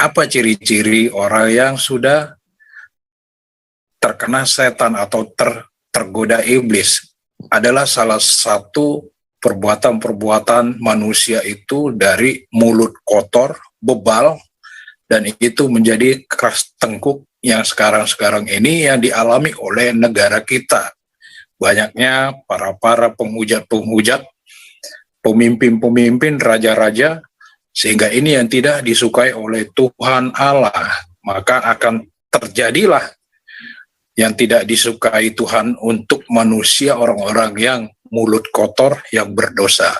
Apa ciri-ciri orang yang sudah terkena setan atau tergoda iblis? Adalah salah satu perbuatan-perbuatan manusia itu dari mulut kotor, bebal, dan itu menjadi keras tengkuk yang sekarang-sekarang ini yang dialami oleh negara kita. Banyaknya para penghujat-penghujat, pemimpin-pemimpin, raja-raja, sehingga ini yang tidak disukai oleh Tuhan Allah. Maka akan terjadilah yang tidak disukai Tuhan untuk manusia, orang-orang yang mulut kotor, yang berdosa.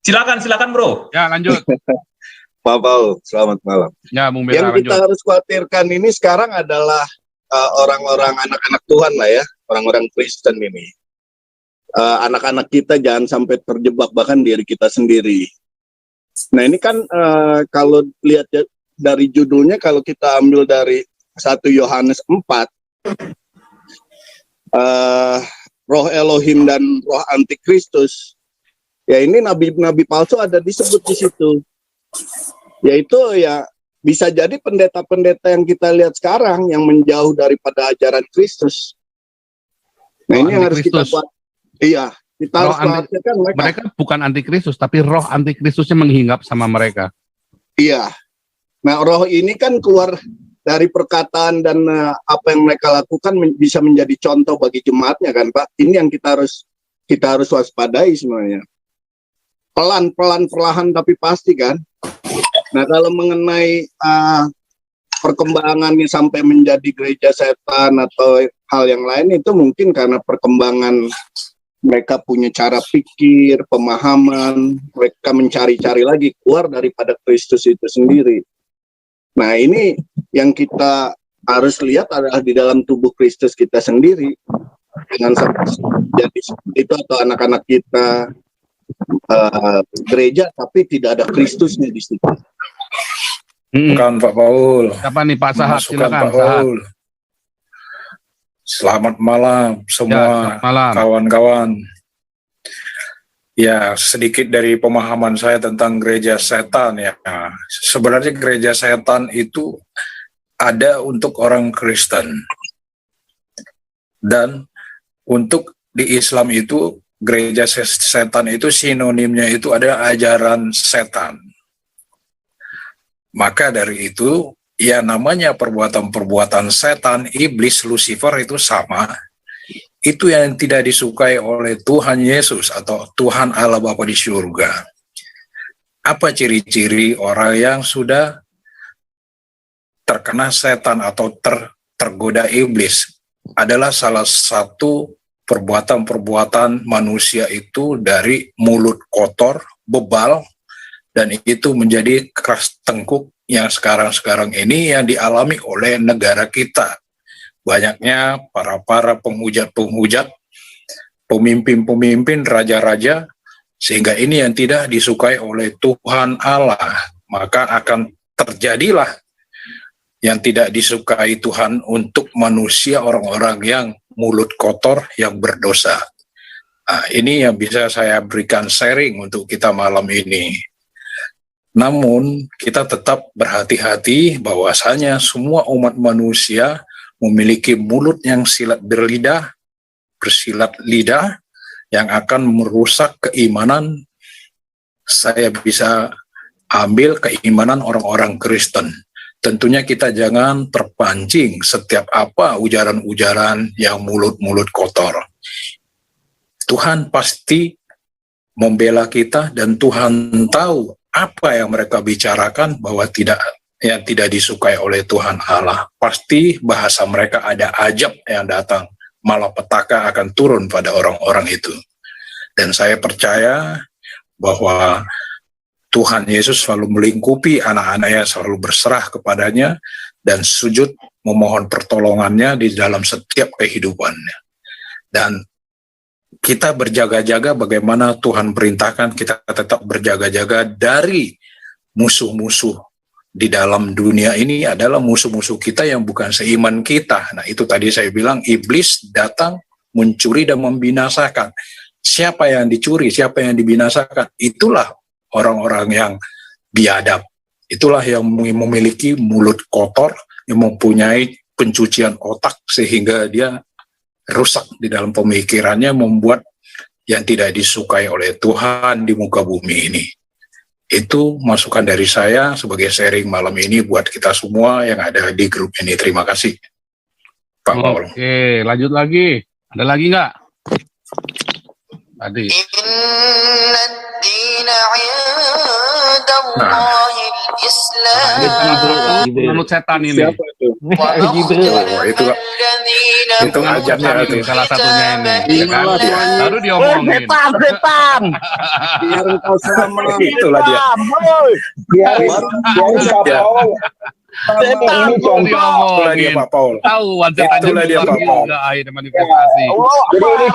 Silakan bro. Ya, lanjut. Pak Paul, selamat malam. Ya, Bung Beta, yang kita harus khawatirkan ini sekarang adalah orang-orang anak-anak Tuhan lah ya, orang-orang Kristen ini. Anak-anak kita jangan sampai terjebak, bahkan diri kita sendiri. Nah ini kan kalau lihat dari judulnya, kalau kita ambil dari 1 Yohanes 4, roh Elohim dan roh antikristus, ya ini nabi-nabi palsu ada disebut di situ. Yaitu ya bisa jadi pendeta-pendeta yang kita lihat sekarang yang menjauh daripada ajaran Kristus. Nah ini yang harus kita buat. Iya, kita harus perhatikan mereka bukan antikristus, tapi roh antikristusnya menghinggap sama mereka. Iya. Nah roh ini kan keluar dari perkataan dan apa yang mereka lakukan bisa menjadi contoh bagi jemaatnya kan Pak. Ini yang kita harus waspadai sebenarnya. Pelan-pelan, perlahan tapi pasti kan. Nah kalau mengenai perkembangannya sampai menjadi gereja setan atau hal yang lain, itu mungkin karena perkembangan mereka punya cara pikir, pemahaman, mereka mencari-cari lagi keluar daripada Kristus itu sendiri. Nah ini yang kita harus lihat adalah di dalam tubuh Kristus kita sendiri. Jangan sampai jadi seperti itu, atau anak-anak kita gereja tapi tidak ada Kristusnya di situ. Bukan Pak Paul. Siapa nih Pak Sahat? Silakan Pak Paul. Selamat malam semua kawan-kawan. Ya, sedikit dari pemahaman saya tentang gereja setan ya. Sebenarnya gereja setan itu ada untuk orang Kristen. Dan untuk di Islam itu gereja setan itu sinonimnya itu ada ajaran setan. Maka dari itu, ya namanya perbuatan-perbuatan setan, iblis, Lucifer itu sama. Itu yang tidak disukai oleh Tuhan Yesus atau Tuhan Allah Bapa di surga. Apa ciri-ciri orang yang sudah terkena setan atau tergoda iblis? Adalah salah satu perbuatan-perbuatan manusia itu dari mulut kotor, bebal, dan itu menjadi keras tengkuk yang sekarang-sekarang ini yang dialami oleh negara kita. Banyaknya para penghujat-penghujat, pemimpin-pemimpin, raja-raja, sehingga ini yang tidak disukai oleh Tuhan Allah. Maka akan terjadilah yang tidak disukai Tuhan untuk manusia, orang-orang yang mulut kotor, yang berdosa. Nah, ini yang bisa saya berikan sharing untuk kita malam ini. Namun, kita tetap berhati-hati bahwasanya semua umat manusia memiliki mulut yang bersilat lidah, yang akan merusak keimanan. Saya bisa ambil keimanan orang-orang Kristen. Tentunya kita jangan terpancing setiap apa ujaran-ujaran yang mulut-mulut kotor. Tuhan pasti membela kita, dan Tuhan tahu apa yang mereka bicarakan bahwa yang tidak disukai oleh Tuhan Allah. Pasti bahasa mereka ada ajab yang datang, malapetaka akan turun pada orang-orang itu. Dan saya percaya bahwa Tuhan Yesus selalu melingkupi anak-anaknya, selalu berserah kepadanya, dan sujud memohon pertolongannya di dalam setiap kehidupannya. Dan kita berjaga-jaga bagaimana Tuhan perintahkan, kita tetap berjaga-jaga dari musuh-musuh di dalam dunia ini adalah musuh-musuh kita yang bukan seiman kita. Nah itu tadi saya bilang, iblis datang mencuri dan membinasakan. siapa yang dicuri, siapa yang dibinasakan, itulah orang-orang yang biadab. Itulah yang memiliki mulut kotor, yang mempunyai pencucian otak sehingga dia rusak di dalam pemikirannya, membuat yang tidak disukai oleh Tuhan di muka bumi ini. Itu masukan dari saya sebagai sharing malam ini buat kita semua yang ada di grup ini. Terima kasih, Pak Paul. Oke, lanjut lagi. Ada lagi nggak? Tadi. Menurut setan ini. Siapa itu? Oh, itu ajarnya itu. Salah satunya ini. Ya kan? Baru diomongin. Setan. Biar engkau selamat. Itulah dia. Biar Ya. setan. Baru Itulah dia diomongin. Pak Paul. Tahu setannya Itulah dia, Pak Paul. juga akhirnya manifestasi. Jadi ini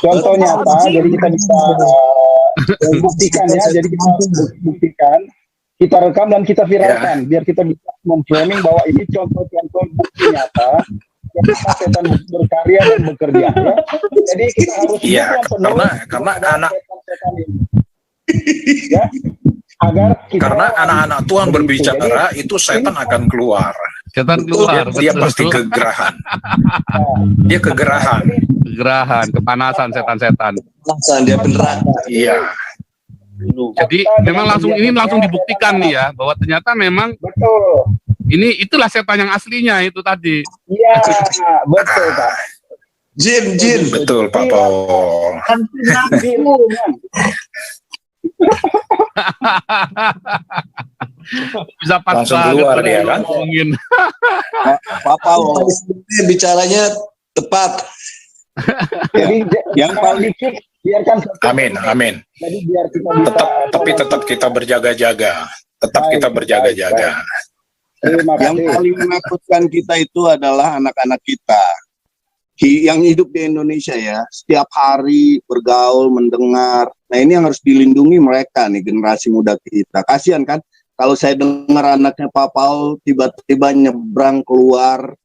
contoh nyata. Jadi kita bisa buktikan ya. Jadi kita buktikan, kita rekam dan kita viralkan, biar kita bisa memframing bahwa ini contoh-contoh bukti nyata yang setan berkarya dan bekerja. Ya. Jadi kita harus Iya, karena anak setan ini. Ya, agar kita karena anak-anak Tuhan berbicara itu setan akan keluar. Setan keluar. Dia pasti kegerahan. Dia kegerahan. Kegerahan, kepanasan setan-setan. Langsung dia beneran. Iya. Jadi memang langsung dibuktikan nih ya bahwa ternyata memang betul. itulah setan yang aslinya itu tadi. Iya, betul Pak. Jin. Betul Pak Paul. Bisa pas Langsung banget keluar tadi dia, kan? ngomongin. Papa bicaranya tepat. Jadi yang paling biarkan Amin. Jadi biar kita bisa Tetap kita berjaga-jaga. Tetap kita berjaga-jaga. Terima Yang kasih. paling menakutkan kita itu adalah anak-anak kita yang hidup di Indonesia ya, setiap hari bergaul, mendengar. Nah ini yang harus dilindungi mereka nih, generasi muda kita. Kasihan kan kalau saya dengar anaknya Pak Paul tiba-tiba nyebrang keluar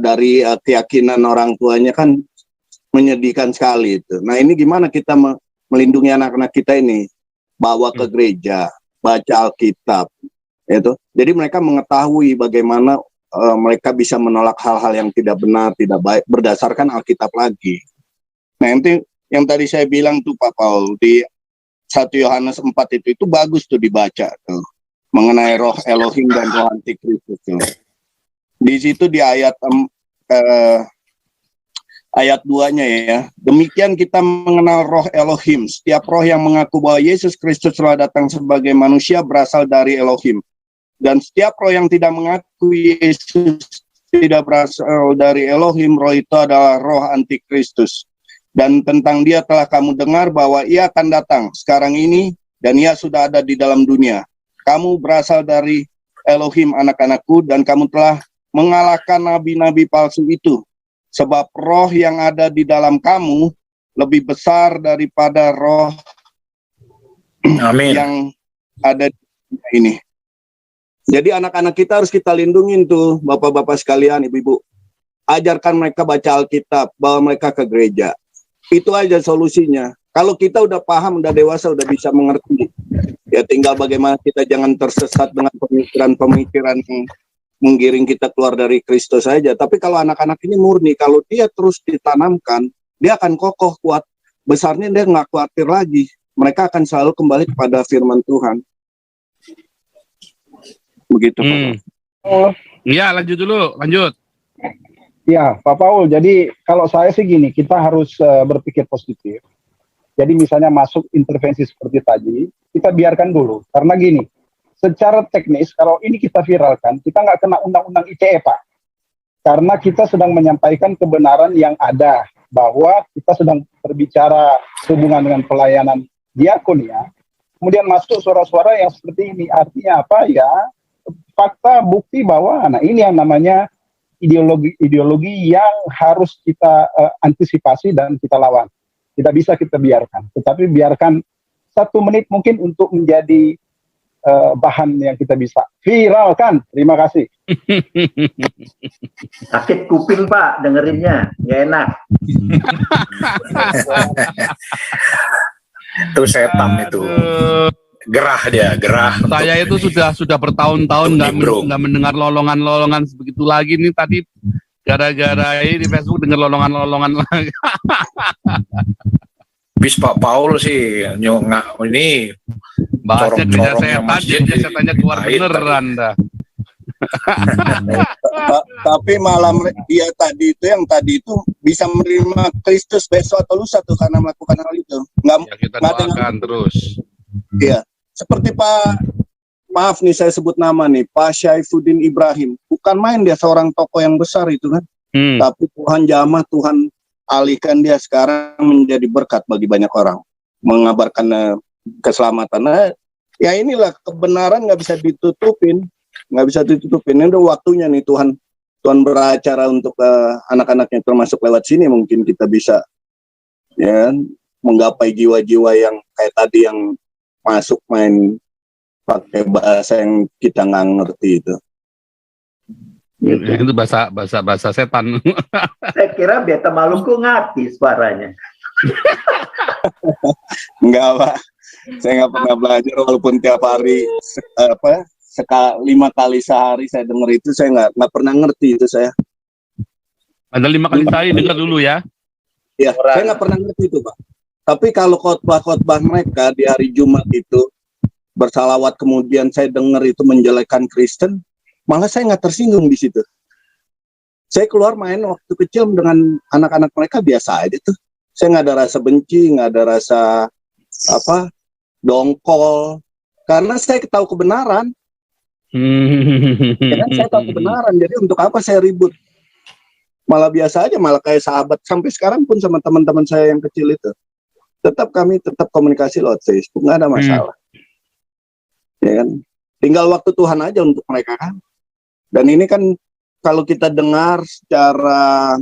dari keyakinan orang tuanya, kan menyedihkan sekali itu. Nah ini gimana kita melindungi anak-anak kita ini, bawa ke gereja, baca Alkitab, itu. Jadi mereka mengetahui bagaimana mereka bisa menolak hal-hal yang tidak benar, tidak baik berdasarkan Alkitab lagi. Nah nanti yang tadi saya bilang tuh Pak Paul di 1 Yohanes 4 itu bagus tuh dibaca tuh mengenai roh Elohim dan roh Antikristus tuh. Di situ di ayat 2-nya ya. Demikian kita mengenal roh Elohim. Setiap roh yang mengaku bahwa Yesus Kristus telah datang sebagai manusia berasal dari Elohim. Dan setiap roh yang tidak mengaku Yesus tidak berasal dari Elohim, roh itu adalah roh Antikristus. Dan tentang dia telah kamu dengar bahwa ia akan datang sekarang ini, dan ia sudah ada di dalam dunia. Kamu berasal dari Elohim, anak-anakku, dan kamu telah mengalahkan nabi-nabi palsu itu. Sebab roh yang ada di dalam kamu lebih besar daripada roh Amin. yang ada di dunia ini. Jadi anak-anak kita harus kita lindungin tuh, bapak-bapak sekalian, ibu-ibu. Ajarkan mereka baca Alkitab, bawa mereka ke gereja. Itu aja solusinya. Kalau kita udah paham, udah dewasa, udah bisa mengerti. Ya tinggal bagaimana kita jangan tersesat dengan pemikiran-pemikiran yang menggiring kita keluar dari Kristus saja. Tapi kalau anak-anak ini murni, kalau dia terus ditanamkan, dia akan kokoh, kuat. Besarnya dia nggak khawatir lagi. Mereka akan selalu kembali kepada firman Tuhan. Begitu Pak. Iya, lanjut. Ya, Pak Paul. Jadi kalau saya sih gini, kita harus berpikir positif. Jadi misalnya masuk intervensi seperti tadi, kita biarkan dulu. Karena gini, secara teknis, kalau ini kita viralkan, kita nggak kena undang-undang ITE, Pak. Karena kita sedang menyampaikan kebenaran yang ada, bahwa kita sedang berbicara hubungan dengan pelayanan diakonia. Kemudian masuk suara-suara yang seperti ini. Artinya apa ya? Fakta, bukti bahwa nah ini yang namanya ideologi yang harus kita antisipasi dan kita lawan. Tidak bisa kita biarkan, tetapi biarkan 1 menit mungkin untuk menjadi bahan yang kita bisa viralkan. Terima kasih. Sakit kuping Pak dengerinnya, nggak enak. Itu setan itu. Gerah dia, gerah. Saya itu sudah bertahun-tahun nggak mendengar lolongan-lolongan sebegitu lagi nih tadi gara-gara ini di Facebook dengar lolongan-lolongan lagi. Bis Pak Paul sih ini Bahasnya kerja corong-corongnya setan, masjid dia setannya keluar lain beneran dah. Tapi malam dia tadi itu bisa menerima Kristus besok atau lusa tuh karena melakukan hal itu. Ya, kita nggak ada yang- doakan terus. Iya, seperti maaf nih saya sebut nama nih, Pak Syaifuddin Ibrahim. Bukan main dia seorang tokoh yang besar itu kan. Tapi Tuhan jamah, Tuhan alihkan dia sekarang menjadi berkat bagi banyak orang. Mengabarkan keselamatan. Nah, ya inilah kebenaran nggak bisa ditutupin. Nggak bisa ditutupin. Ini udah waktunya nih Tuhan beracara untuk anak-anaknya termasuk lewat sini mungkin kita bisa ya menggapai jiwa-jiwa yang kayak tadi yang masuk main pakai bahasa yang kita nggak ngerti itu. Itu bahasa setan. Saya kira Beta Maluku ngerti suaranya. Enggak Pak, saya nggak pernah belajar walaupun tiap hari 5 kali sehari saya dengar itu, saya nggak pernah ngerti itu saya. Ada 5 kali sehari dengar dulu ya. Ya, saya nggak pernah ngerti itu Pak. Tapi kalau khotbah-khotbah mereka di hari Jumat itu bersalawat kemudian saya dengar itu menjelekan Kristen, malah saya nggak tersinggung di situ. Saya keluar main waktu kecil dengan anak-anak mereka biasa aja tuh. Saya nggak ada rasa benci, nggak ada rasa dongkol, karena saya tahu kebenaran. Ya kan, saya tahu kebenaran, jadi untuk apa saya ribut? Malah biasa aja, malah kayak sahabat sampai sekarang pun sama teman-teman saya yang kecil itu. Kami tetap komunikasi lewat Facebook, nggak ada masalah. Ya kan? Tinggal waktu Tuhan aja untuk mereka kan. Dan ini kan kalau kita dengar secara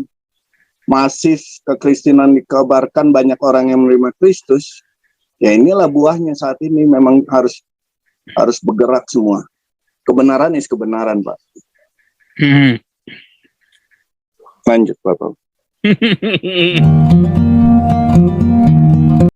masif kekristenan dikabarkan banyak orang yang menerima Kristus, ya inilah buahnya saat ini memang harus bergerak semua. Kebenaran is kebenaran, Pak. Lanjut, Bapak.